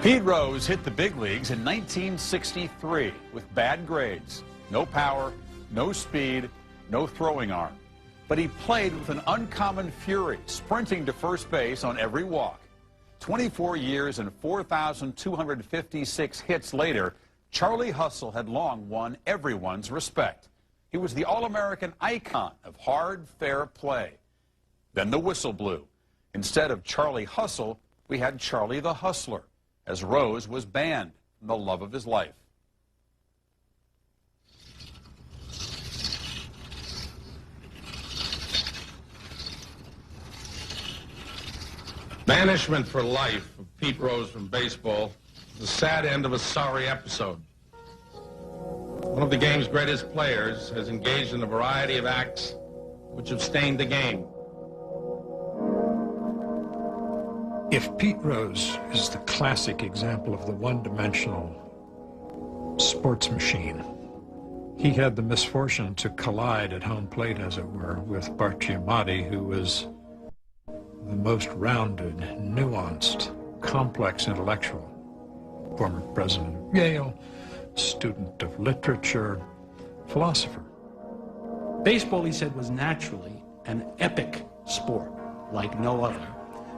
Pete Rose hit the big leagues in 1963 with bad grades. No power, no speed, no throwing arm. But he played with an uncommon fury, sprinting to first base on every walk. 24 years and 4,256 hits later, Charlie Hustle had long won everyone's respect. He was the All-American icon of hard, fair play. Then the whistle blew. Instead of Charlie Hustle, we had Charlie the Hustler, as Rose was banned from the love of his life. Banishment for life of Pete Rose from baseball is the sad end of a sorry episode. One of the game's greatest players has engaged in a variety of acts which have stained the game. If Pete Rose is the classic example of the one-dimensional sports machine, he had the misfortune to collide at home plate, as it were, with Bart Giamatti, who was the most rounded, nuanced, complex intellectual. Former president of Yale, student of literature, philosopher. Baseball, he said, was naturally an epic sport like no other.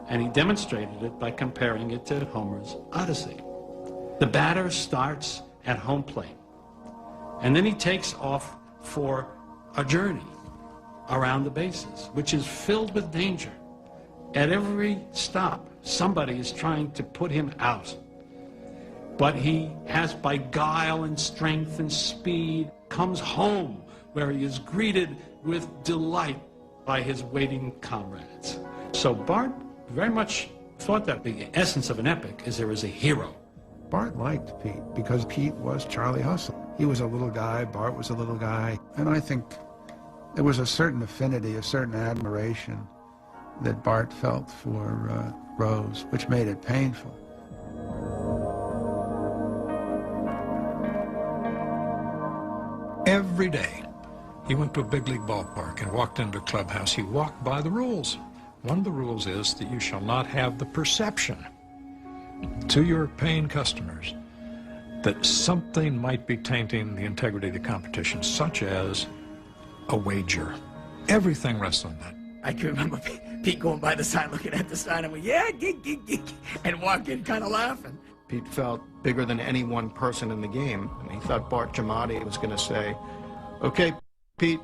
And he demonstrated it by comparing it to Homer's Odyssey. The batter starts at home plate, and then he takes off for a journey around the bases, which is filled with danger. At every stop, somebody is trying to put him out. But he has, by guile and strength and speed, comes home where he is greeted with delight by his waiting comrades. So Bart very much thought that the essence of an epic is there is a hero. Bart liked Pete because Pete was Charlie Hustle. He was a little guy, Bart was a little guy, and I think there was a certain affinity, a certain admiration that Bart felt for Rose, which made it painful. Every day, he went to a big league ballpark and walked into a clubhouse. He walked by the rules. One of the rules is that you shall not have the perception to your paying customers that something might be tainting the integrity of the competition, such as a wager. Everything rests on that. I can remember Pete going by the sign, looking at the sign, and went, yeah, geek, geek, geek, and walking, kind of laughing. Pete felt bigger than any one person in the game, and he thought Bart Giamatti was going to say, okay, Pete,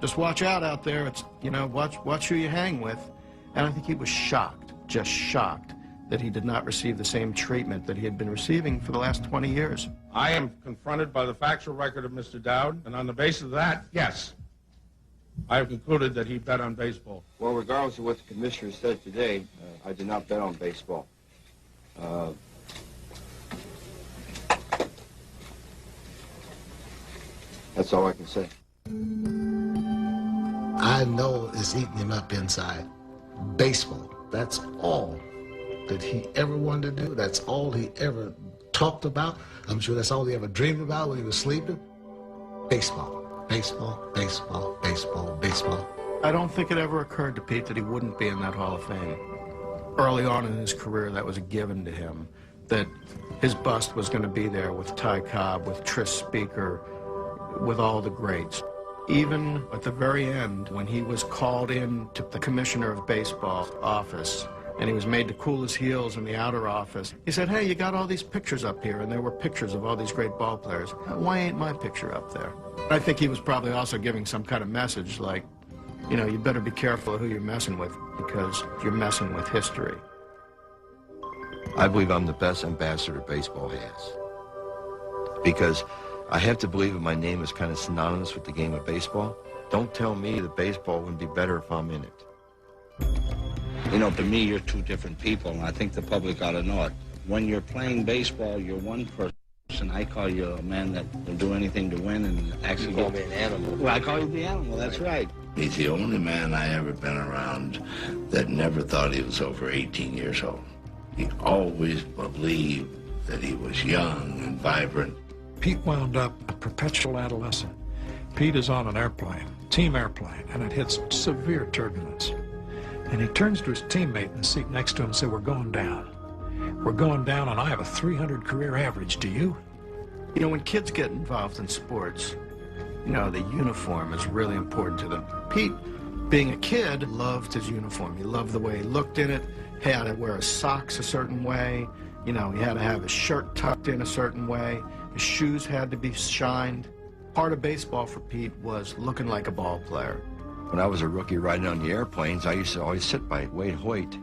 just watch out there. It's, you know, watch who you hang with. And I think he was shocked, just shocked, that he did not receive the same treatment that he had been receiving for the last 20 years. I am confronted by the factual record of Mr. Dowd, and on the basis of that, yes, I have concluded that he bet on baseball. Well, regardless of what the commissioner said today, I did not bet on baseball. That's all I can say. I know it's eating him up inside. Baseball, that's all that he ever wanted to do. That's all he ever talked about. I'm sure that's all he ever dreamed about when he was sleeping. Baseball, baseball, baseball, baseball, baseball. I don't think it ever occurred to Pete that he wouldn't be in that Hall of Fame. Early on in his career, that was a given to him, that his bust was going to be there with Ty Cobb, with Tris Speaker, with all the greats. Even at the very end, when he was called in to the commissioner of baseball's office, and he was made to cool his heels in the outer office, he said, hey, you got all these pictures up here, and there were pictures of all these great ball players. Why ain't my picture up there? I think he was probably also giving some kind of message like, you know, you better be careful of who you're messing with, because you're messing with history. I believe I'm the best ambassador baseball has, because I have to believe that my name is kind of synonymous with the game of baseball. Don't tell me that baseball wouldn't be better if I'm in it. You know, to me, you're two different people, and I think the public ought to know it. When you're playing baseball, you're one person. I call you a man that will do anything to win and actually... You call me an animal. Well, I call you the animal, that's right. He's the only man I ever been around that never thought he was over 18 years old. He always believed that he was young and vibrant. Pete wound up a perpetual adolescent. Pete is on an airplane, team airplane, and it hits severe turbulence. And he turns to his teammate in the seat next to him and says, we're going down. We're going down, and I have a 300 career average. Do you? You know, when kids get involved in sports, you know, the uniform is really important to them. Pete, being a kid, loved his uniform. He loved the way he looked in it. He had to wear his socks a certain way. You know, he had to have his shirt tucked in a certain way. His shoes had to be shined. Part of baseball for Pete was looking like a ball player. When I was a rookie riding on the airplanes, I used to always sit by Wade Hoyt,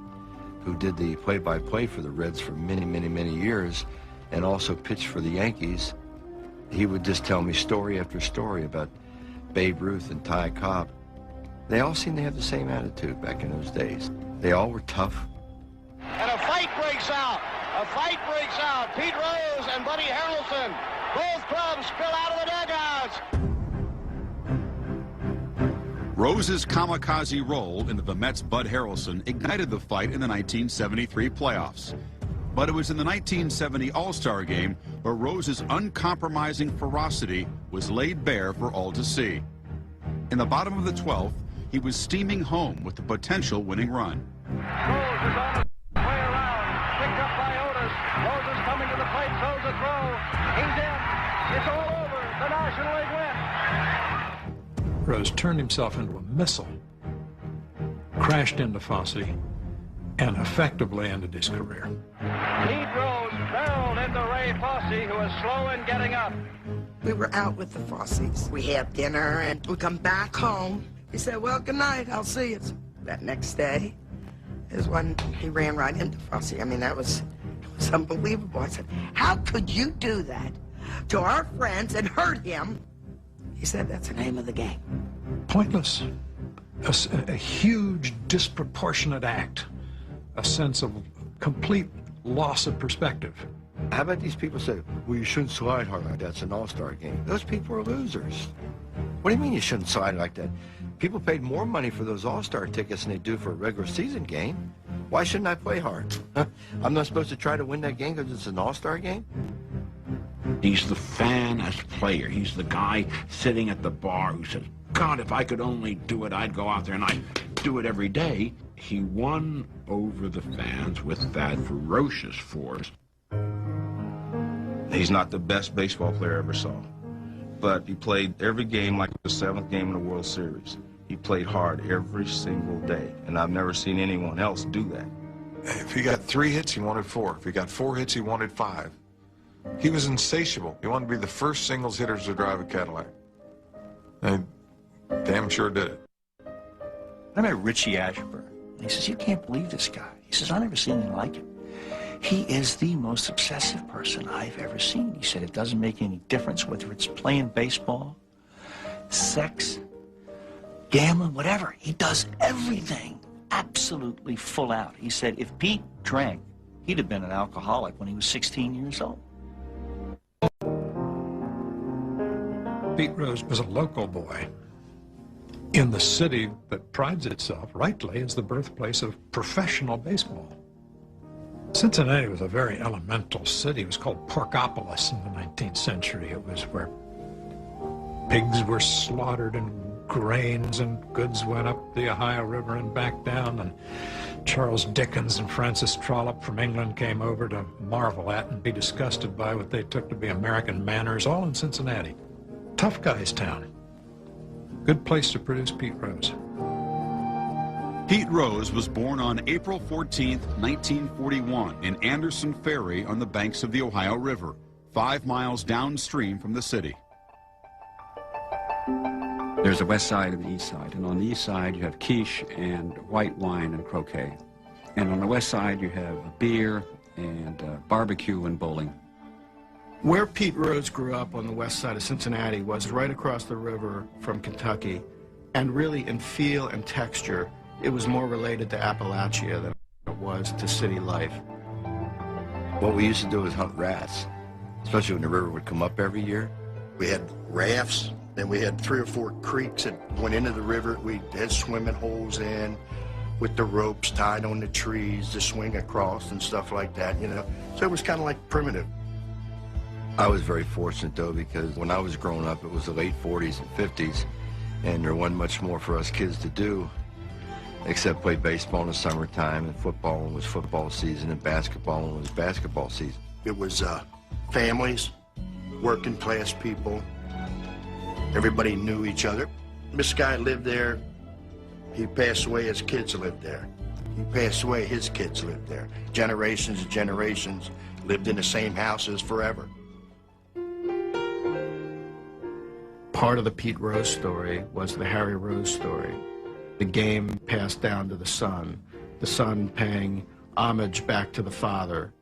who did the play-by-play for the Reds for many, many, many years, and also pitched for the Yankees. He would just tell me story after story about Babe Ruth and Ty Cobb. They all seemed to have the same attitude back in those days. They all were tough. And a fight breaks out. A fight breaks out. Pete Rose and Buddy Harrelson. Both clubs spill out of the dugouts. Rose's kamikaze roll into the Mets' Bud Harrelson ignited the fight in the 1973 playoffs. But it was in the 1970 All-Star game where Rose's uncompromising ferocity was laid bare for all to see. In the bottom of the 12th, he was steaming home with the potential winning run. Rose is on the way around. Picked up by Otis. Rose is coming to the plate, throws a throw. He's in. It's all over. The National League win. Rose turned himself into a missile, crashed into Fosse, and effectively ended his career. Pete Rose barreled into Ray Fosse, who was slow in getting up. We were out with the Fosses. We had dinner, and we come back home. He said, well, good night, I'll see you. That next day is when he ran right into Fosse. I mean, it was unbelievable. I said, how could you do that to our friends and hurt him? He said, that's the name of the game. Pointless. A huge, disproportionate act. A sense of complete loss of perspective. How about these people say, well, you shouldn't slide hard like that. It's an all-star game. Those people are losers. What do you mean you shouldn't slide like that? People paid more money for those all-star tickets than they do for a regular season game. Why shouldn't I play hard? I'm not supposed to try to win that game because it's an all-star game? He's the fan as player. He's the guy sitting at the bar who says, God, if I could only do it, I'd go out there and I'd do it every day. He won over the fans with that ferocious force. He's not the best baseball player I ever saw, but he played every game like the 7th game in the World Series. He played hard every single day, and I've never seen anyone else do that. If he got 3 hits, he wanted 4. If he got 4 hits, he wanted 5. He was insatiable. He wanted to be the first singles hitters to drive a Cadillac. And damn sure did it. I met Richie Ashburn. He says, you can't believe this guy. He says, I've never seen anything like him. He is the most obsessive person I've ever seen. He said, it doesn't make any difference whether it's playing baseball, sex, gambling, whatever. He does everything absolutely full out. He said, if Pete drank, he'd have been an alcoholic when he was 16 years old. Pete Rose was a local boy in the city that prides itself, rightly, as the birthplace of professional baseball. Cincinnati was a very elemental city. It was called Porkopolis in the 19th century. It was where pigs were slaughtered and grains and goods went up the Ohio River and back down, and Charles Dickens and Francis Trollope from England came over to marvel at and be disgusted by what they took to be American manners, all in Cincinnati. Tough guy's town. Good place to produce Pete Rose. Pete Rose was born on April 14, 1941 in Anderson Ferry on the banks of the Ohio River, 5 miles downstream from the city. There's a west side and the east side, and on the east side you have quiche and white wine and croquet. And on the west side you have beer and barbecue and bowling. Where Pete Rose grew up on the west side of Cincinnati was right across the river from Kentucky, and really in feel and texture, it was more related to Appalachia than it was to city life. What we used to do was hunt rats, especially when the river would come up every year. We had rafts, and we had 3 or 4 creeks that went into the river. We had swimming holes in with the ropes tied on the trees to swing across and stuff like that, you know. So it was kind of like primitive. I was very fortunate, though, because when I was growing up, it was the late 40s and 50s, and there wasn't much more for us kids to do. except play baseball in the summertime, and football was football season, and basketball was basketball season. It was families, working class people. Everybody knew each other. This guy lived there. He passed away, his kids lived there. He passed away, his kids lived there. Generations and generations lived in the same houses forever. Part of the Pete Rose story was the Harry Rose story. The game passed down to the son paying homage back to the father.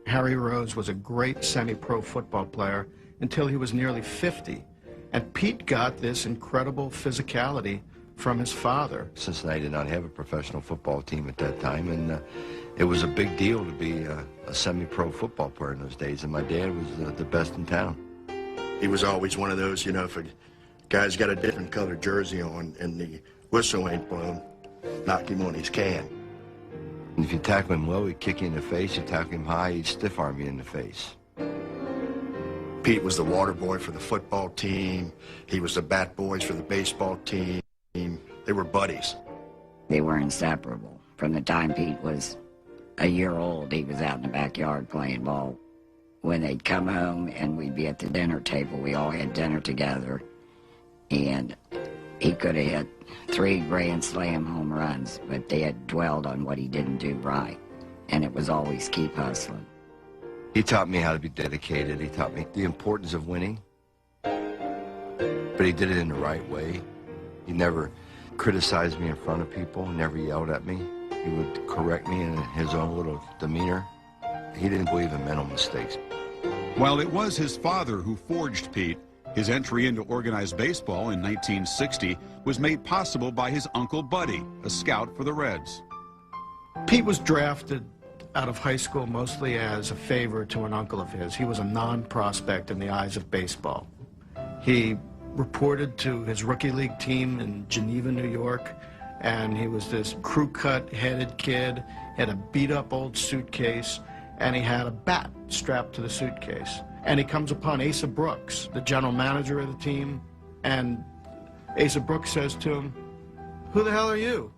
Harry Rose was a great semi-pro football player until he was nearly 50. And Pete got this incredible physicality from his father. Cincinnati did not have a professional football team at that time, and it was a big deal to be a semi-pro football player in those days, and my dad was the best in town. He was always one of those, you know, if a guy's got a different colored jersey on and the whistle ain't blown, knock him on his can. And if you tackle him low, he'd kick you in the face. You tackle him high, he'd stiff arm you in the face. Pete was the water boy for the football team. He was the bat boys for the baseball team. They were buddies. They were inseparable. From the time Pete was a year old, he was out in the backyard playing ball. When they'd come home and we'd be at the dinner table, we all had dinner together, and he could have hit 3 grand slam home runs, but they had dwelled on what he didn't do right, and it was always keep hustling. He taught me how to be dedicated. He taught me the importance of winning, but he did it in the right way. He never criticized me in front of people, never yelled at me. He would correct me in his own little demeanor. He didn't believe in mental mistakes. While it was his father who forged Pete, his entry into organized baseball in 1960 was made possible by his uncle Buddy, a scout for the Reds. Pete was drafted out of high school mostly as a favor to an uncle of his. He was a non-prospect in the eyes of baseball. He reported to his rookie league team in Geneva, New York, and he was this crew-cut headed kid, had a beat-up old suitcase, and he had a bat strapped to the suitcase. And he comes upon Asa Brooks, the general manager of the team, and Asa Brooks says to him, "Who the hell are you?"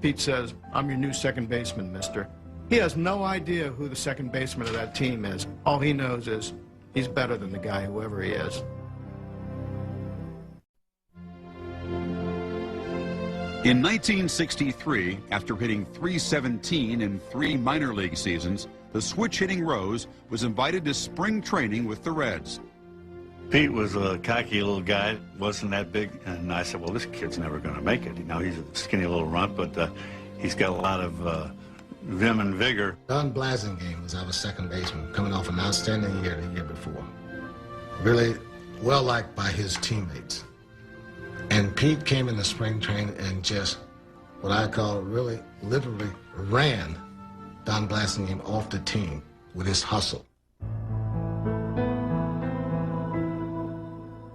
Pete says, "I'm your new second baseman, mister." He has no idea who the second baseman of that team is. All he knows is he's better than the guy, whoever he is. In 1963, after hitting .317 in 3 minor league seasons, the switch-hitting Rose was invited to spring training with the Reds. Pete was a cocky little guy, wasn't that big, and I said, well, this kid's never going to make it. You know, he's a skinny little runt, but he's got a lot of vim and vigor. Don Blasingame was our second baseman, coming off an outstanding year the year before. Really well-liked by his teammates. And Pete came into spring training and just, what I call really, literally ran Don Blasingame off the team with his hustle.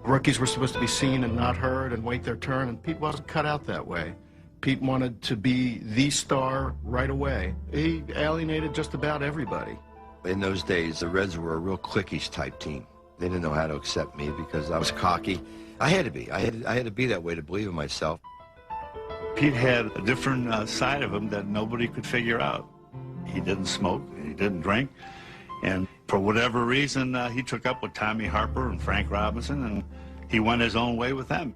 Rookies were supposed to be seen and not heard and wait their turn, and Pete wasn't cut out that way. Pete wanted to be the star right away. He alienated just about everybody. In those days, the Reds were a real cliquish type team. They didn't know how to accept me because I was cocky. I had to be. I had to be that way to believe in myself. Pete had a different side of him that nobody could figure out. He didn't smoke, he didn't drink, and for whatever reason, he took up with Tommy Harper and Frank Robinson, and he went his own way with them.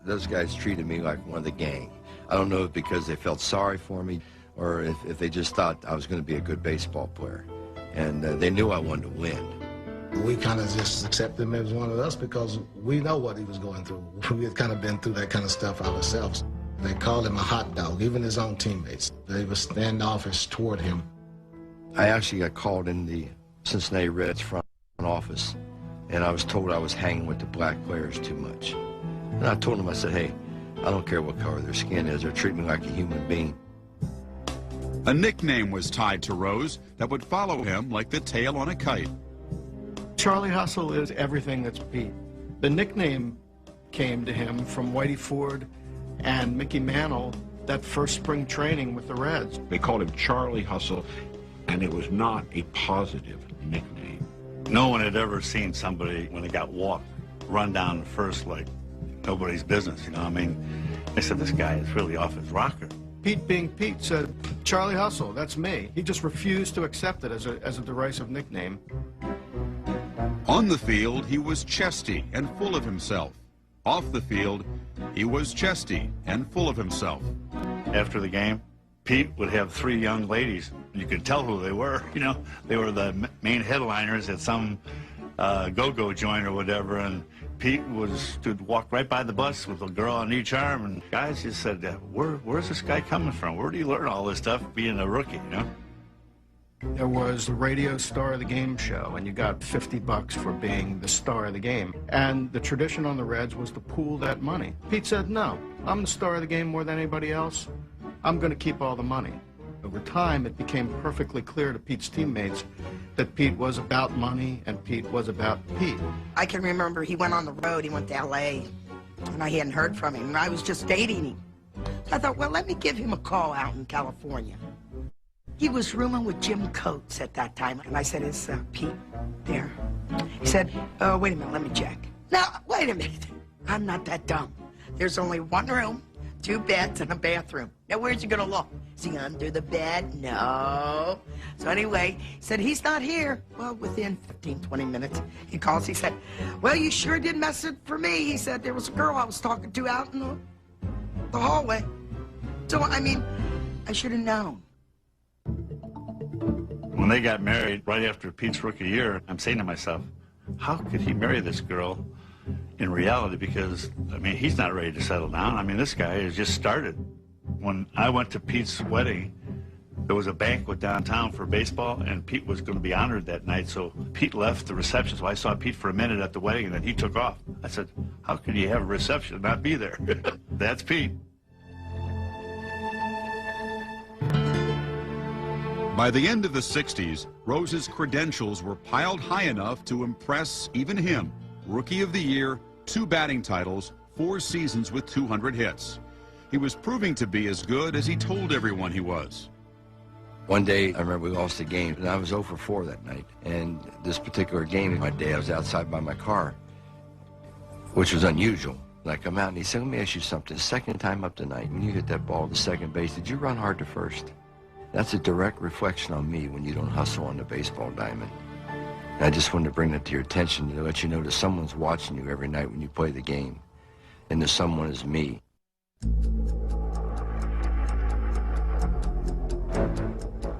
Those guys treated me like one of the gang. I don't know if because they felt sorry for me or if they just thought I was going to be a good baseball player. And they knew I wanted to win. We kind of just accepted him as one of us because we know what he was going through. We had kind of been through that kind of stuff ourselves. They called him a hot dog, even his own teammates. They were standoffish toward him. I actually got called in the Cincinnati Reds front office, and I was told I was hanging with the black players too much. And I told them, I said, hey, I don't care what color their skin is. They're treating me like a human being. A nickname was tied to Rose that would follow him like the tail on a kite. Charlie Hustle is everything that's Pete. The nickname came to him from Whitey Ford and Mickey Mantle that first spring training with the Reds. They called him Charlie Hustle, and it was not a positive nickname. No one had ever seen somebody, when they got walked, run down the first like nobody's business, you know. I mean, they said, this guy is really off his rocker. Pete, being Pete, said, Charlie Hustle, that's me. He just refused to accept it as a derisive nickname. On the field, he was chesty and full of himself. Off the field, he was chesty and full of himself. After the game, Pete would have 3 young ladies. You could tell who they were, you know. They were the main headliners at some go-go joint or whatever, and Pete would walk right by the bus with a girl on each arm, and guys just said, where's this guy coming from? Where do you learn all this stuff being a rookie, you know? There was the radio star of the game show, and you got $50 for being the star of the game. And the tradition on the Reds was to pool that money. Pete said, no, I'm the star of the game more than anybody else. I'm going to keep all the money. Over time, it became perfectly clear to Pete's teammates that Pete was about money and Pete was about Pete. I can remember he went on the road, he went to L.A., and I hadn't heard from him, and I was just dating him. I thought, well, let me give him a call out in California. He was rooming with Jim Coates at that time, and I said, is Pete there? He said, oh, wait a minute, let me check. Now, wait a minute. I'm not that dumb. There's only one room, 2 beds, and a bathroom. Now, where's he gonna look? Is he under the bed? No. So anyway, he said, he's not here. Well, within 15, 20 minutes, he calls, he said, well, you sure did mess it for me. He said, there was a girl I was talking to out in the hallway. So, I mean, I should have known. When they got married, right after Pete's rookie year, I'm saying to myself, how could he marry this girl in reality? Because, I mean, he's not ready to settle down. I mean, this guy has just started. When I went to Pete's wedding, there was a banquet downtown for baseball, and Pete was going to be honored that night. So Pete left the reception. So I saw Pete for a minute at the wedding, and then he took off. I said, how could you have a reception and not be there? That's Pete. By the end of the 60s, Rose's credentials were piled high enough to impress even him. Rookie of the Year, 2 batting titles, 4 seasons with 200 hits. He was proving to be as good as he told everyone he was. One day, I remember we lost a game, and I was 0 for 4 that night. And this particular game, my day, I was outside by my car, which was unusual. And I come out, and he said, let me ask you something. Second time up tonight, when you hit that ball to second base, did you run hard to first? That's a direct reflection on me when you don't hustle on the baseball diamond. And I just wanted to bring that to your attention to let you know that someone's watching you every night when you play the game. And the someone is me.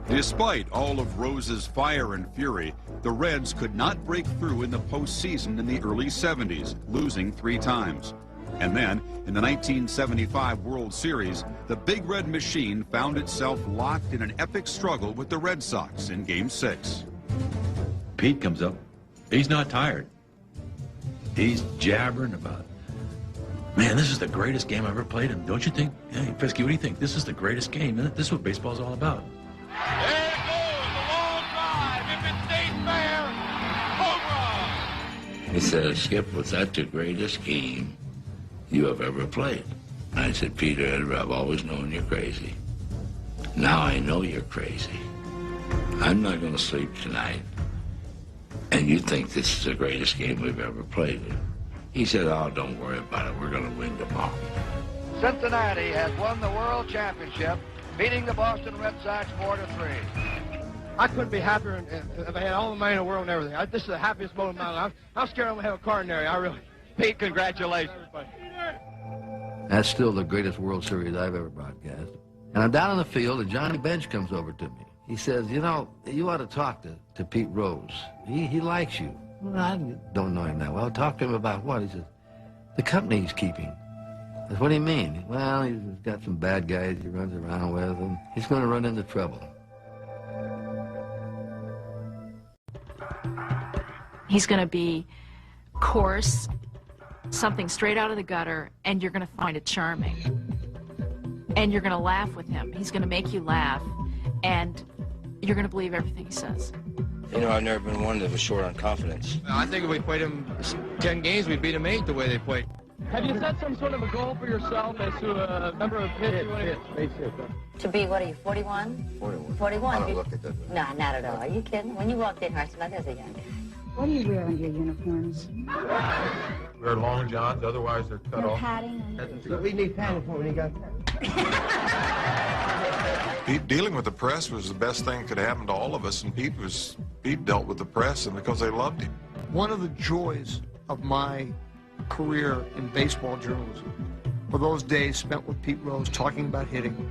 Despite all of Rose's fire and fury, the Reds could not break through in the postseason in the early 70s, losing 3 times. And then, in the 1975 World Series, the Big Red Machine found itself locked in an epic struggle with the Red Sox in Game 6. Pete comes up. He's not tired. He's jabbering about, man, this is the greatest game I've ever played. And don't you think, hey, Fisky, what do you think? This is the greatest game. This is what baseball's all about. There it goes, a long drive. If it stays fair, home run. He said, Skip, was that the greatest game you have ever played? I said, Peter, I've always known you're crazy. Now I know you're crazy. I'm not going to sleep tonight. And you think this is the greatest game we've ever played. He said, oh, don't worry about it. We're going to win tomorrow. Cincinnati has won the World Championship, beating the Boston Red Sox 4-3. I couldn't be happier if I had all the money in the world and everything. This is the happiest moment of my life. I'm scared I'm going to have a coronary. I really. Pete, congratulations. That's still the greatest World Series I've ever broadcast. And I'm down on the field, and Johnny Bench comes over to me. He says, you know, you ought to talk to Pete Rose. He likes you. Well, I don't know him that well. Talk to him about what? He says, the company he's keeping. I said, what do you mean? Well, he's got some bad guys he runs around with, and he's going to run into trouble. He's going to be coarse, something straight out of the gutter, and you're going to find it charming. And you're going to laugh with him. He's going to make you laugh, and you're going to believe everything he says. You know, I've never been one that was short on confidence. I think if we played them 10 games, we'd beat them 8 the way they played. Have you set some sort of a goal for yourself as to a number of hits you want to get? To be, what are you, 41? 41. 41. I don't look at that. No, not at all. Are you kidding? When you walked in here, I said, there's a young guy. What do you wear under your uniforms? Wear long johns, otherwise they're cut off. Padding? We need padding for when he got that. Dealing with the press was the best thing that could happen to all of us, and Pete dealt with the press, and because they loved him. One of the joys of my career in baseball journalism were those days spent with Pete Rose talking about hitting,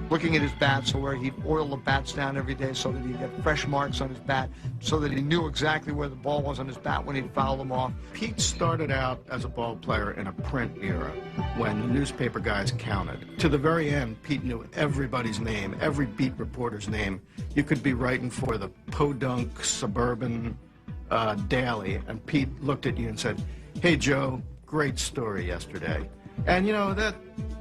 looking at his bat, so where he'd oil the bats down every day so that he'd get fresh marks on his bat, so that he knew exactly where the ball was on his bat when he'd foul them off. Pete started out as a ball player in a print era when the newspaper guys counted. To the very end, Pete knew everybody's name, every beat reporter's name. You could be writing for the Podunk Suburban Daily, and Pete looked at you and said, "Hey, Joe, great story yesterday." And, you know,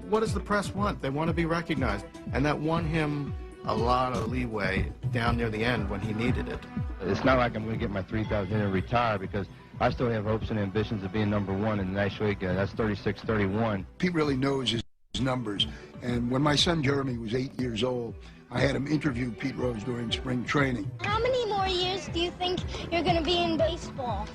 what does the press want? They want to be recognized. And that won him a lot of leeway down near the end when he needed it. It's not like I'm going to get my 3,000 and retire, because I still have hopes and ambitions of being #1 in the National League. That's 36-31. Pete really knows his numbers. And when my son Jeremy was 8 years old, I had him interview Pete Rose during spring training. How many more years do you think you're going to be in baseball?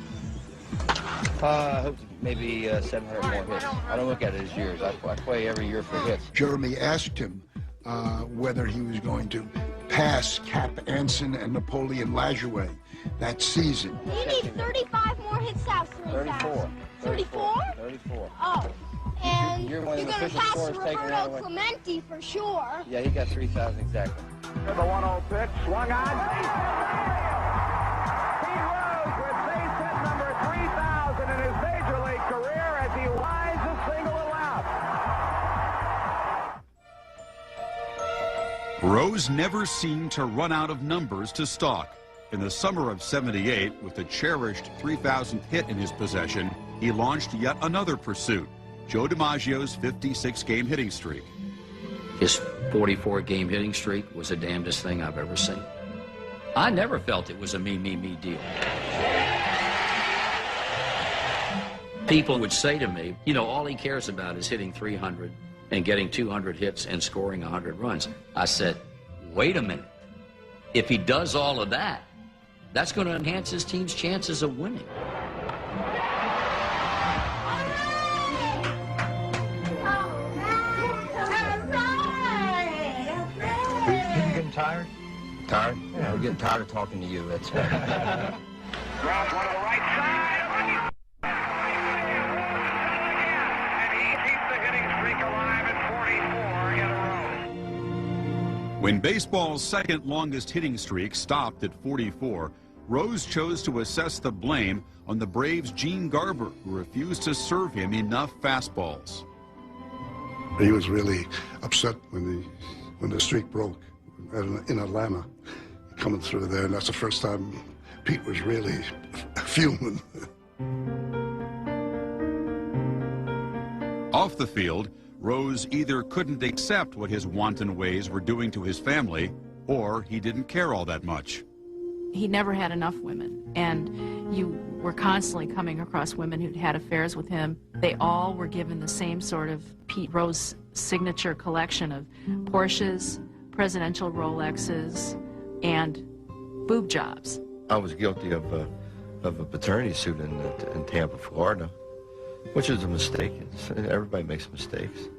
I hope maybe 700 more hits. I don't look at it as years. I play every year for hits. Jeremy asked him whether he was going to pass Cap Anson and Napoleon Lajoie that season. You need 35 more hits out. 34. 34? 34. Oh. And You're going to pass Roberto Clemente for sure. Yeah, he got 3,000 exactly. The 1-0 pitch, swung on. Pete Rose with base hit number 3,000 in his Major League career as he rides a single allowed. Rose never seemed to run out of numbers to stalk. In the summer of '78, with the cherished 3,000th hit in his possession, he launched yet another pursuit, Joe DiMaggio's 56-game hitting streak. His 44-game hitting streak was the damnedest thing I've ever seen. I never felt it was a me deal. People would say to me, you know, all he cares about is hitting 300 and getting 200 hits and scoring 100 runs. I said, wait a minute. If he does all of that, that's going to enhance his team's chances of winning. You getting tired? Tired? Yeah, we're getting tired of talking to you. That's Grounds one to the right side. And he keeps the hitting streak alive at 44 in a row. When baseball's second longest hitting streak stopped at 44, Rose chose to assess the blame on the Braves' Gene Garber, who refused to serve him enough fastballs. He was really upset when the streak broke in Atlanta, coming through there, and that's the first time Pete was really fuming. Off the field, Rose either couldn't accept what his wanton ways were doing to his family, or he didn't care all that much. He never had enough women, and you were constantly coming across women who'd had affairs with him. They all were given the same sort of Pete Rose signature collection of Porsches, presidential Rolexes, and boob jobs. I was guilty of a paternity suit in Tampa, Florida, which is a mistake. Everybody makes mistakes.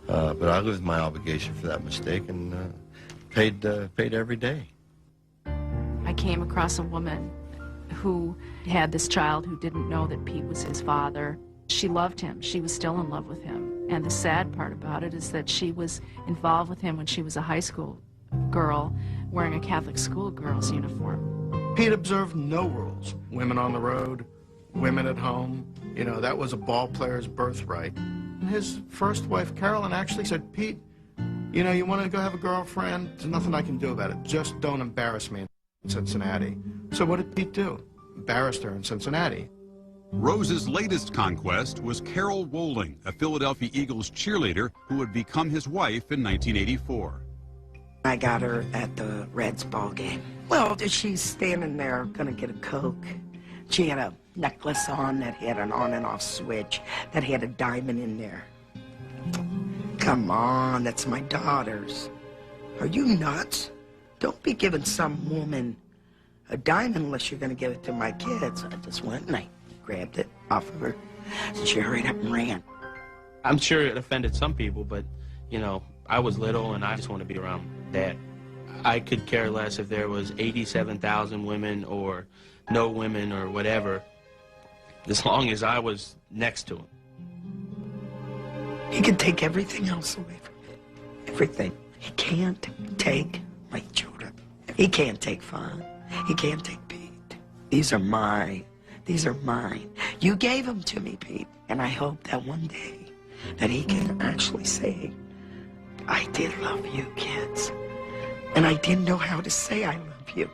But I lived my obligation for that mistake and paid every day. I came across a woman who had this child who didn't know that Pete was his father. She loved him. She was still in love with him. And the sad part about it is that she was involved with him when she was a high school girl wearing a Catholic schoolgirl's uniform. Pete observed no rules. Women on the road, women at home. You know, that was a ball player's birthright. His first wife, Carolyn, actually said, Pete, you know, you want to go have a girlfriend? There's nothing I can do about it. Just don't embarrass me in Cincinnati. So what did Pete do? Embarrassed her in Cincinnati. Rose's latest conquest was Carol Woling, a Philadelphia Eagles cheerleader who would become his wife in 1984. I got her at the Reds ball game. Well, she's standing there gonna get a Coke. She had a necklace on that had an on and off switch that had a diamond in there. Come on, that's my daughter's. Are you nuts? Don't be giving some woman a diamond unless you're gonna give it to my kids. I just went and I grabbed it off of her. She hurried up and ran. I'm sure it offended some people, but, you know, I was little, and I just want to be around Dad. I could care less if there was 87,000 women or no women or whatever, as long as I was next to him. He can take everything else away from me. Everything. He can't take my children. He can't take Fawn. He can't take Pete. These are mine. These are mine. You gave them to me, Pete. And I hope that one day that he can actually say, I did love you, kids. And I didn't know how to say I love you.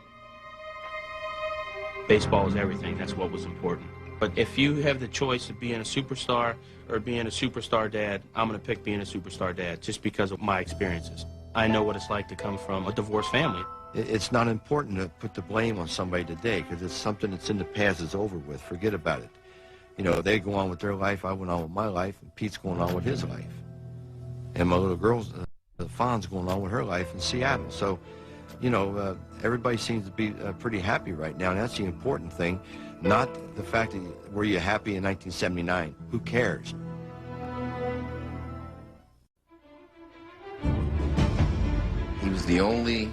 Baseball is everything. That's what was important. But if you have the choice of being a superstar or being a superstar dad, I'm going to pick being a superstar dad just because of my experiences. I know what it's like to come from a divorced family. It's not important to put the blame on somebody today because it's something that's in the past, is over with. Forget about it. You know, they go on with their life, I went on with my life, and Pete's going on with his life. And my little girl's, Fawn's going on with her life in Seattle. So, you know, everybody seems to be pretty happy right now, and that's the important thing, not the fact that were you happy in 1979. Who cares? He was the only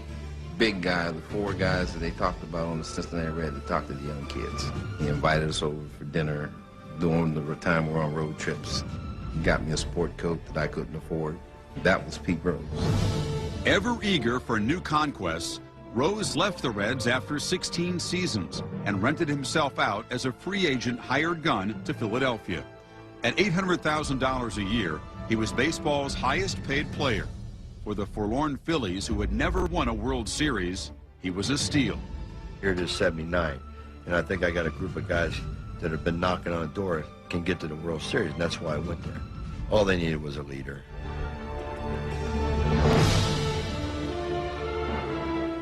big guy of the four guys that they talked about on the Cincinnati Reds that talked to the young kids. He invited us over for dinner during the time we were on road trips. He got me a sport coat that I couldn't afford. That was Pete Rose. Ever eager for new conquests, Rose left the Reds after 16 seasons and rented himself out as a free agent hired gun to Philadelphia. At $800,000 a year, he was baseball's highest paid player. For the forlorn Phillies, who had never won a World Series, he was a steal. Here it is 79, and I think I got a group of guys that have been knocking on the door can get to the World Series, and that's why I went there. All they needed was a leader.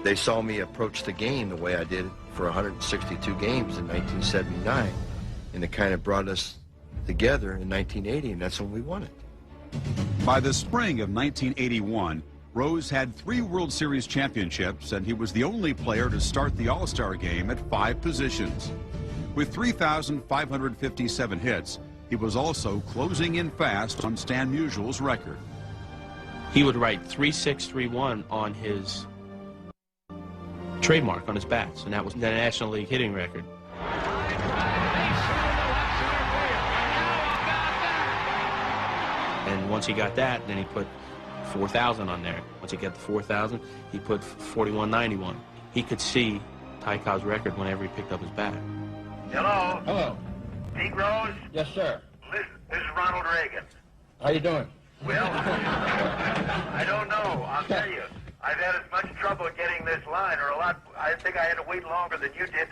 They saw me approach the game the way I did for 162 games in 1979, and it kind of brought us together in 1980, and that's when we won it. By the spring of 1981, Rose had 3 World Series championships, and he was the only player to start the All-Star game at 5 positions. With 3,557 hits, he was also closing in fast on Stan Musial's record. He would write 3-6-3-1 on his trademark on his bats, and that was the National League hitting record. And once he got that, then he put 4,000 on there. Once he got the 4,000, he put 4191. He could see Ty Cobb's record whenever he picked up his bat. Hello. Hello. Pete Rose? Yes, sir. This is Ronald Reagan. How you doing? Well, I don't know. I'll tell you. I've had as much trouble getting this line, or a lot. I think I had to wait longer than you did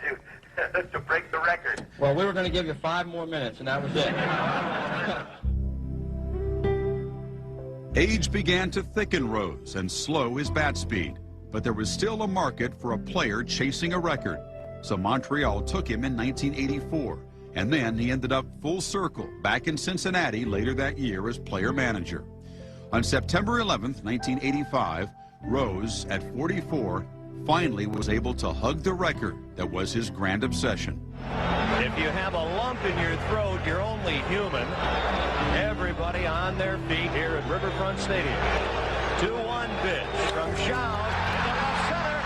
to break the record. Well, we were going to give you 5 more minutes, and that was it. Age began to thicken Rose and slow his bat speed, but there was still a market for a player chasing a record. So Montreal took him in 1984, and then he ended up full circle back in Cincinnati later that year as player manager. On September 11th, 1985, Rose, at 44, finally was able to hug the record that was his grand obsession. If you have a lump in your throat, you're only human. Everybody on their feet here at Riverfront Stadium. 2-1 pitch from Shaw into left center.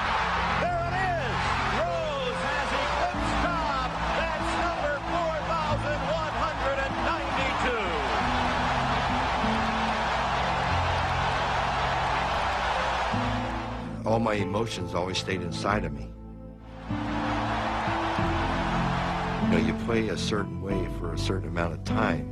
There it is. Rose has eclipsed Cobb. That's number 4,192. All my emotions always stayed inside of me. You know, you play a certain way for a certain amount of time.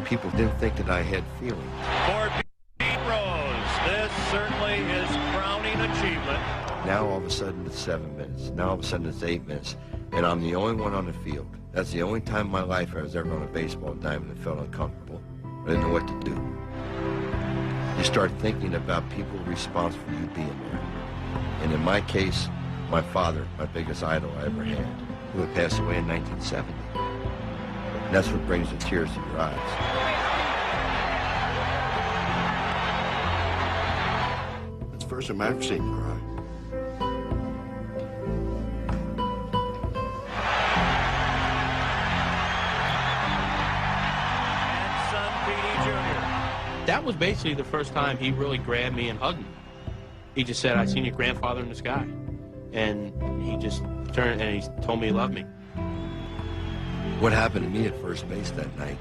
People didn't think that I had feelings. For Pete Rose, this certainly is crowning achievement. Now all of a sudden it's 7 minutes. Now all of a sudden it's 8 minutes. And I'm the only one on the field. That's the only time in my life I was ever on a baseball diamond and felt uncomfortable. I didn't know what to do. You start thinking about people responsible for you being there. And in my case, my father, my biggest idol I ever had, who had passed away in 1970. And that's what brings the tears to your eyes. It's the first time I've seen him cry. And son Petey Jr. That That was basically the first time he really grabbed me and hugged me. He just said, "I seen your grandfather in the sky." And he just turned and he told me he loved me. What happened to me at first base that night,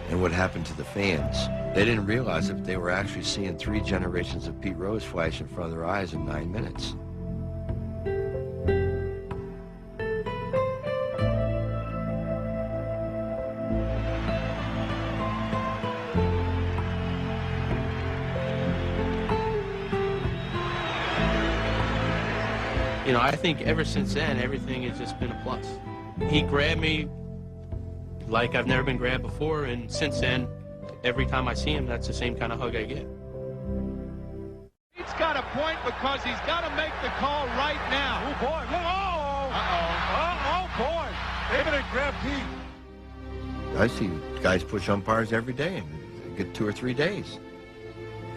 and what happened to the fans, they didn't realize that they were actually seeing 3 generations of Pete Rose flash in front of their eyes in 9 minutes. You know, I think ever since then, everything has just been a plus. He grabbed me like I've never been grabbed before, and since then, every time I see him, that's the same kind of hug I get. He's got a point because he's got to make the call right now. Oh, boy. Oh, boy. They're going to grab Pete. I see guys push umpires every day and get 2 or 3 days.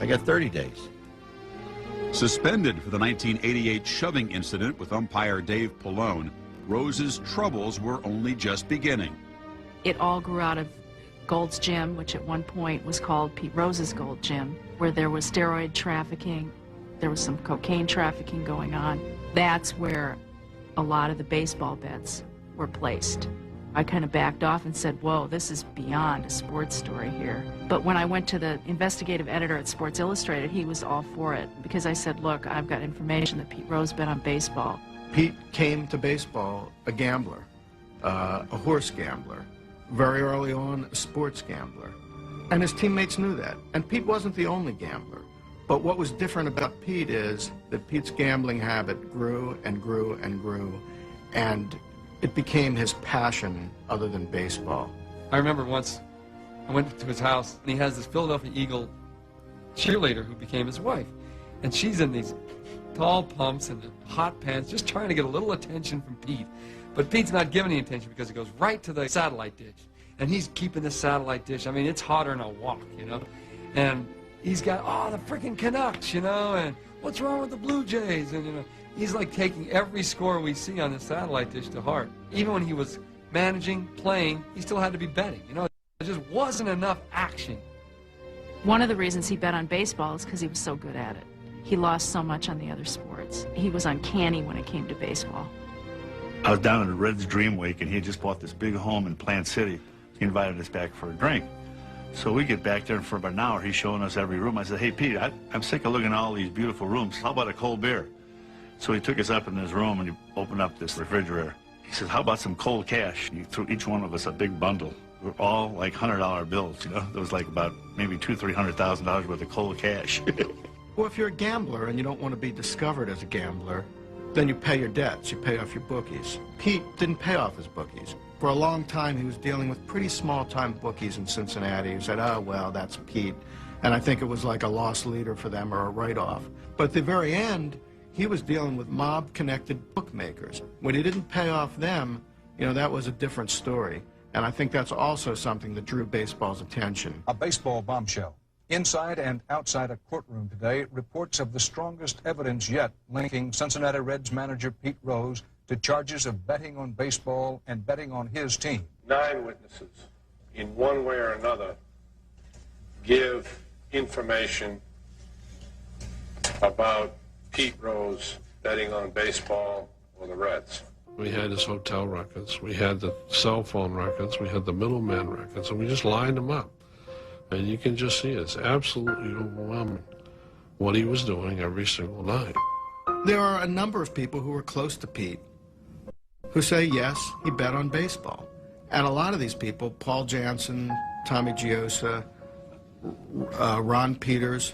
I got 30 days. Suspended for the 1988 shoving incident with umpire Dave Pallone, Rose's troubles were only just beginning. It all grew out of Gold's Gym, which at one point was called Pete Rose's Gold Gym, where there was steroid trafficking, there was some cocaine trafficking going on. That's where a lot of the baseball bets were placed. I kind of backed off and said, whoa, this is beyond a sports story here. But when I went to the investigative editor at Sports Illustrated, he was all for it, because I said, look, I've got information that Pete Rose bet on baseball. Pete came to baseball a gambler, a horse gambler. Very early on, a sports gambler. And his teammates knew that. And Pete wasn't the only gambler. But what was different about Pete is that Pete's gambling habit grew and grew and grew, and it became his passion other than baseball. I remember once I went to his house, and he has this Philadelphia Eagle cheerleader who became his wife. And she's in these tall pumps and hot pants, just trying to get a little attention from Pete. But Pete's not giving any attention because he goes right to the satellite dish. And he's keeping the satellite dish. I mean, it's hotter than a wok, you know. And he's got, oh, the freaking Canucks, you know, and what's wrong with the Blue Jays? And, you know, he's like taking every score we see on the satellite dish to heart. Even when he was managing, playing, he still had to be betting, you know. There just wasn't enough action. One of the reasons he bet on baseball is because he was so good at it. He lost so much on the other sports. He was uncanny when it came to baseball. I was down at the Reds Dream Week, and he had just bought this big home in Plant City. He invited us back for a drink. So we get back there, and for about an hour, he's showing us every room. I said, hey, Pete, I'm sick of looking at all these beautiful rooms. How about a cold beer? So he took us up in his room, and he opened up this refrigerator. He said, how about some cold cash? And he threw each one of us a big bundle. We were all like $100 bills, you know? There was like about maybe $200,000-$300,000 worth of cold cash. Well, if you're a gambler and you don't want to be discovered as a gambler, then you pay your debts, you pay off your bookies. Pete didn't pay off his bookies. For a long time, he was dealing with pretty small-time bookies in Cincinnati. He said, oh, well, that's Pete. And I think it was like a lost leader for them or a write-off. But at the very end, he was dealing with mob-connected bookmakers. When he didn't pay off them, you know, that was a different story. And I think that's also something that drew baseball's attention. A baseball bombshell. Inside and outside a courtroom today, reports of the strongest evidence yet linking Cincinnati Reds manager Pete Rose to charges of betting on baseball and betting on his team. 9 witnesses, in one way or another, give information about Pete Rose betting on baseball or the Reds. We had his hotel records, we had the cell phone records, we had the middleman records, and we just lined them up. And you can just see it's absolutely overwhelming what he was doing every single night. There are a number of people who are close to Pete who say, yes, he bet on baseball. And a lot of these people, Paul Jansen, Tommy Giosa, Ron Peters,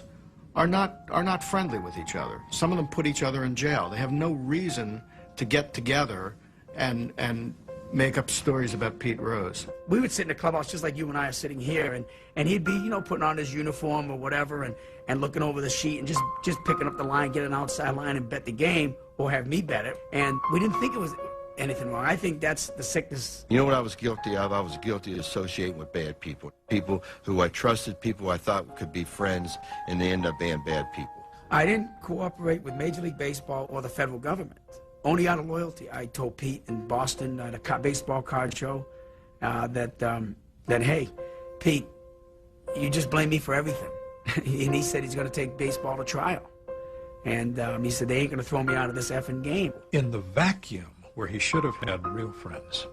are not friendly with each other. Some of them put each other in jail. They have no reason to get together and make up stories about Pete Rose. We would sit in the clubhouse just like you and I are sitting here, and he'd be, you know, putting on his uniform or whatever and looking over the sheet and just picking up the line, get an outside line and bet the game or have me bet it. And we didn't think it was anything wrong. I think that's the sickness. You know what I was guilty of? I was guilty of associating with bad people. People who I trusted, people I thought could be friends, and they end up being bad people. I didn't cooperate with Major League Baseball or the federal government. Only out of loyalty. I told Pete in Boston at a baseball card show that hey, Pete, you just blame me for everything. And he said he's going to take baseball to trial. And he said, they ain't going to throw me out of this effing game. In the vacuum where he should have had real friends,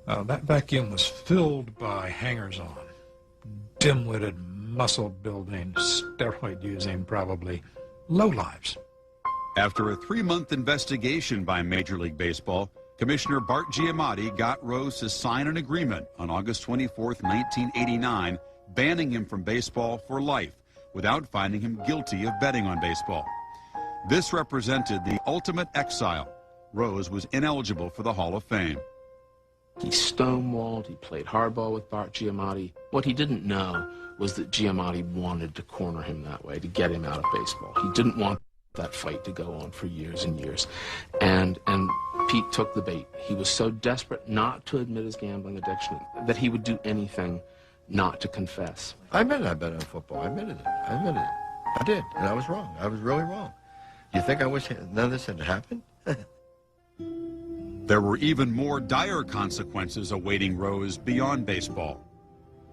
that vacuum was filled by hangers-on, dim-witted, muscle-building, steroid-using, probably lowlives. After a 3-month investigation by Major League Baseball, Commissioner Bart Giamatti got Rose to sign an agreement on August 24, 1989, banning him from baseball for life without finding him guilty of betting on baseball. This represented the ultimate exile. Rose was ineligible for the Hall of Fame. He stonewalled, he played hardball with Bart Giamatti. What he didn't know was that Giamatti wanted to corner him that way, to get him out of baseball. He didn't want that fight to go on for years and years. And Pete took the bait. He was so desperate not to admit his gambling addiction that he would do anything not to confess. I admitted I bet on football. I admitted it. I did, and I was wrong. I was really wrong. You think I wish none of this had happened? There were even more dire consequences awaiting Rose beyond baseball.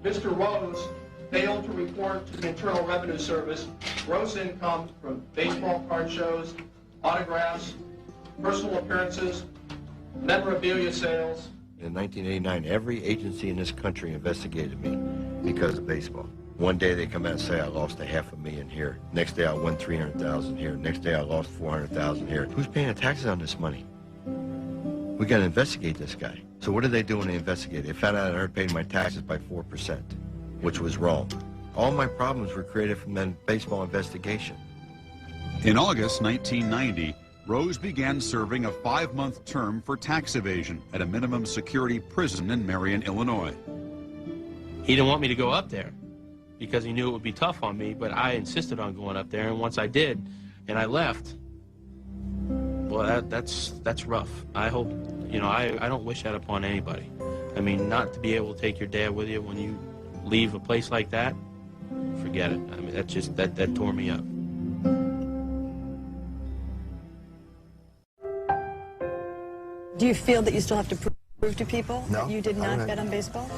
Mr. Rose failed to report to the Internal Revenue Service gross income from baseball card shows, autographs, personal appearances, memorabilia sales. In 1989, every agency in this country investigated me because of baseball. One day they come out and say I lost $500,000 here. Next day I won $300,000 here. Next day I lost $400,000 here. Who's paying the taxes on this money? We got to investigate this guy. So what did they do when they investigated? They found out I had paid my taxes by 4%, which was wrong. All my problems were created from that baseball investigation. In August 1990, Rose began serving a 5-month term for tax evasion at a minimum security prison in Marion, Illinois. He didn't want me to go up there because he knew it would be tough on me, but I insisted on going up there, and once I did, and I left, well, that's rough. I hope, you know, I don't wish that upon anybody. I mean, not to be able to take your dad with you when you leave a place like that, forget it. I mean, that tore me up. Do you feel that you still have to prove to people that you did not don't. bet on baseball?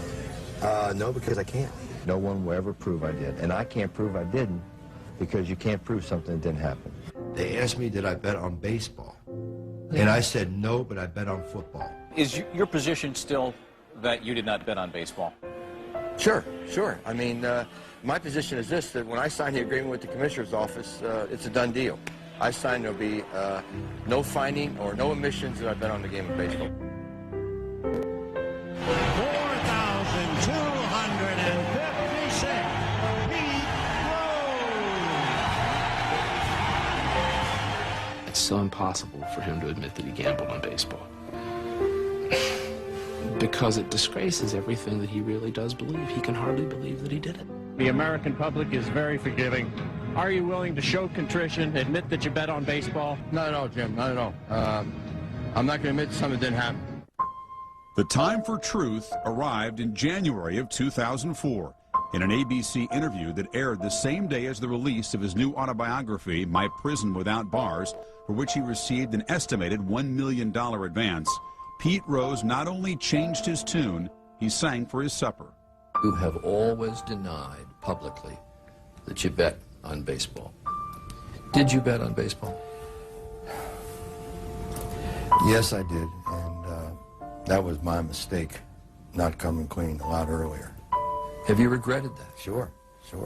No, because I can't. No one will ever prove I did. And I can't prove I didn't because you can't prove something that didn't happen. They asked me, did I bet on baseball? And I said no, but I bet on football. Is your position still that you did not bet on baseball? Sure. I mean, my position is this, that when I sign the agreement with the commissioner's office, it's a done deal. I signed there'll be no finding or no omissions that I bet on the game of baseball. 4,256. Pete Rose. It's so impossible for him to admit that he gambled on baseball. Because it disgraces everything that he really does believe. He can hardly believe that he did it. The American public is very forgiving. Are you willing to show contrition, admit that you bet on baseball? Not at all, Jim, not at all. I'm not going to admit something didn't happen. The time for truth arrived in January of 2004 in an ABC interview that aired the same day as the release of his new autobiography, My Prison Without Bars, for which he received an estimated $1 million advance. Pete Rose not only changed his tune, he sang for his supper. You have always denied publicly that you bet on baseball. Did you bet on baseball? Yes, I did, and that was my mistake, not coming clean a lot earlier. Have you regretted that? Sure.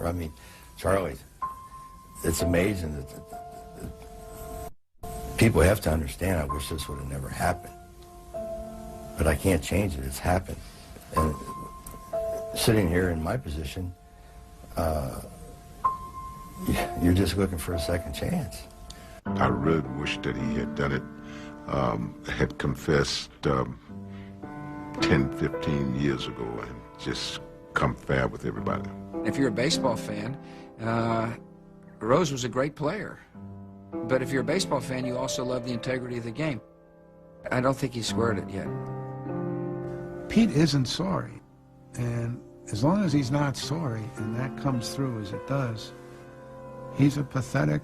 I mean, Charlie, it's amazing that people have to understand. I wish this would have never happened, but I can't change it. It's happened, and sitting here in my position, you're just looking for a second chance. I really wish that he had done it, had confessed 10, 15 years ago and just come fair with everybody. If you're a baseball fan, Rose was a great player. But if you're a baseball fan, you also love the integrity of the game. I don't think he squared it yet. Pete isn't sorry. And as long as he's not sorry, and that comes through as it does, he's a pathetic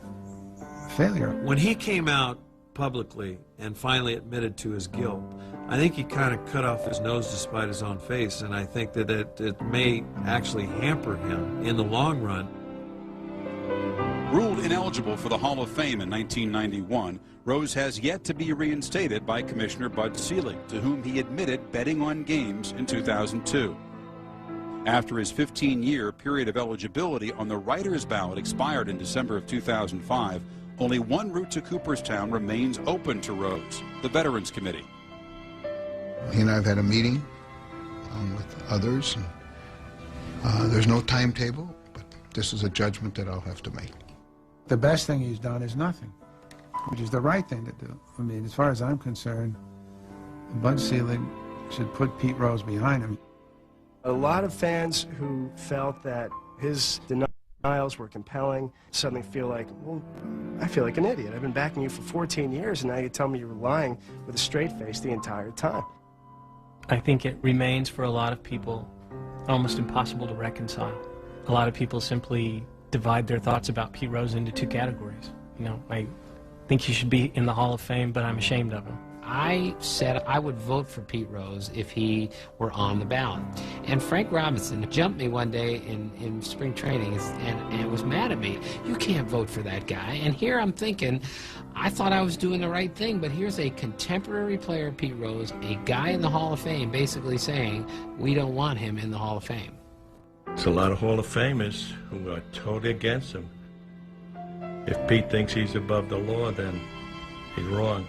failure. When he came out publicly and finally admitted to his guilt, I think he kind of cut off his nose to spite his own face, and I think that it may actually hamper him in the long run. ineligible for the Hall of Fame in 1991, Rose has yet to be reinstated by Commissioner Bud Selig, to whom he admitted betting on games in 2002. After his 15-year period of eligibility on the writer's ballot expired in December of 2005, only one route to Cooperstown remains open to Rose, the Veterans Committee. He and I have had a meeting with others. And, there's no timetable, but this is a judgment that I'll have to make. The best thing he's done is nothing, which is the right thing to do. I mean, as far as I'm concerned, Bud Selig should put Pete Rose behind him. A lot of fans who felt that his denials were compelling suddenly feel like, well, I feel like an idiot. I've been backing you for 14 years, and now you tell me you were lying with a straight face the entire time. I think it remains for a lot of people almost impossible to reconcile. A lot of people simply divide their thoughts about Pete Rose into two categories. You know, I think he should be in the Hall of Fame, but I'm ashamed of him. I said I would vote for Pete Rose if he were on the ballot. And Frank Robinson jumped me one day in spring training and was mad at me. You can't vote for that guy. And here I'm thinking, I thought I was doing the right thing, but here's a contemporary player, Pete Rose, a guy in the Hall of Fame, basically saying we don't want him in the Hall of Fame. There's a lot of Hall of Famers who are totally against him. If Pete thinks he's above the law, then he's wrong.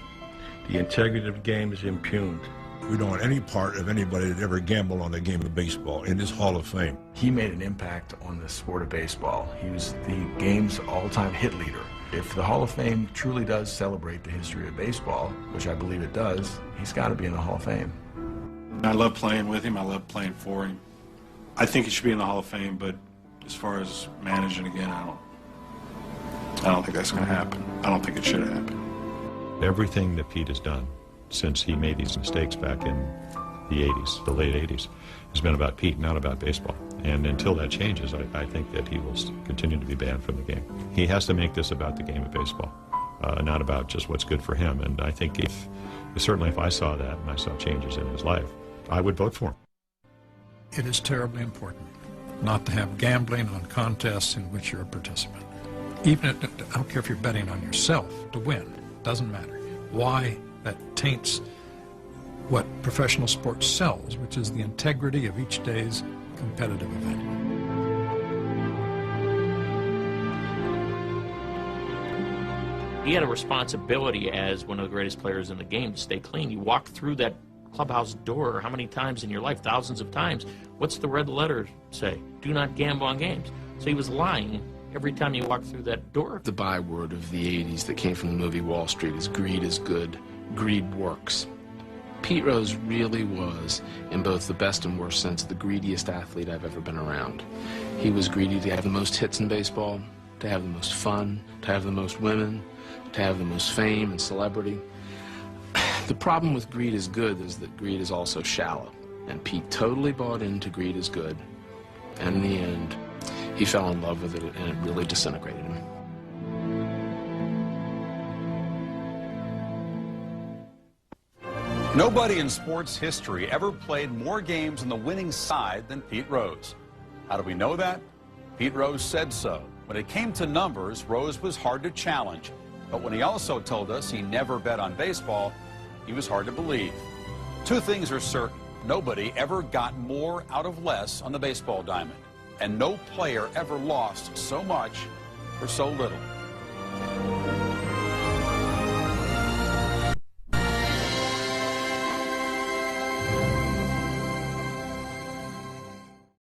The integrity of the game is impugned. We don't want any part of anybody that ever gambled on the game of baseball in this Hall of Fame. He made an impact on the sport of baseball. He was the game's all-time hit leader. If the Hall of Fame truly does celebrate the history of baseball, which I believe it does, he's got to be in the Hall of Fame. I love playing with him. I love playing for him. I think he should be in the Hall of Fame, but as far as managing again, I don't think that's going to happen. I don't think it should happen. Everything that Pete has done since he made these mistakes back in the 80s, the late 80s, has been about Pete, not about baseball. And until that changes, I think that he will continue to be banned from the game. He has to make this about the game of baseball, not about just what's good for him. And I think certainly if I saw that and I saw changes in his life, I would vote for him. It is terribly important not to have gambling on contests in which you're a participant. Even if, I don't care if you're betting on yourself to win, doesn't matter. Why? That taints what professional sports sells, which is the integrity of each day's competitive event. He had a responsibility as one of the greatest players in the game to stay clean. You walk through that clubhouse door how many times in your life? Thousands of times. What's the red letter say? Do not gamble on games. So he was lying every time you walk through that door. The byword of the 80s that came from the movie Wall Street is greed is good, greed works. Pete Rose really was, in both the best and worst sense, the greediest athlete I've ever been around. He was greedy to have the most hits in baseball, to have the most fun, to have the most women, to have the most fame and celebrity. The problem with greed is good is that greed is also shallow, and Pete totally bought into greed is good, and in the end, he fell in love with it, and it really disintegrated him. Nobody in sports history ever played more games on the winning side than Pete Rose. How do we know that? Pete Rose said so. When it came to numbers, Rose was hard to challenge. But when he also told us he never bet on baseball, he was hard to believe. Two things are certain. Nobody ever got more out of less on the baseball diamond. And no player ever lost so much for so little.